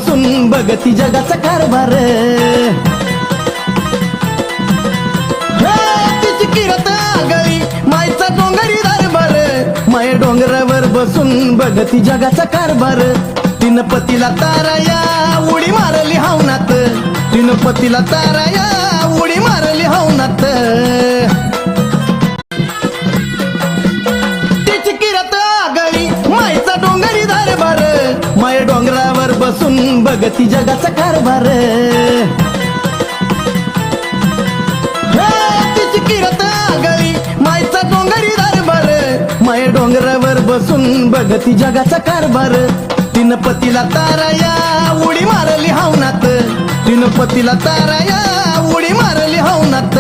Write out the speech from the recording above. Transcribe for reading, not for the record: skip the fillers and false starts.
बसून बघती जगाचा कारभार तिची किरत आगळी मायचा डोंगरी दरबार माय डोंगरावर बसून बघती जगाचा कारभार तिनं पतीला ताराया उडी मारली हवनात तिनं पतीला ताराया उडी मारली हवनात तिची किरत आगळी मायचा डोंगरी दरबार माय डोंगरावर बसून बघती जगाचा कारभार तिची किरत आगळी मायचा डोंगरी दरबार माय डोंगरावर बसून बघती जगाचा कारभार तिनं पतीला ताराया उडी मारली हवनात तिनं पतीला ताराया उडी मारली हवनात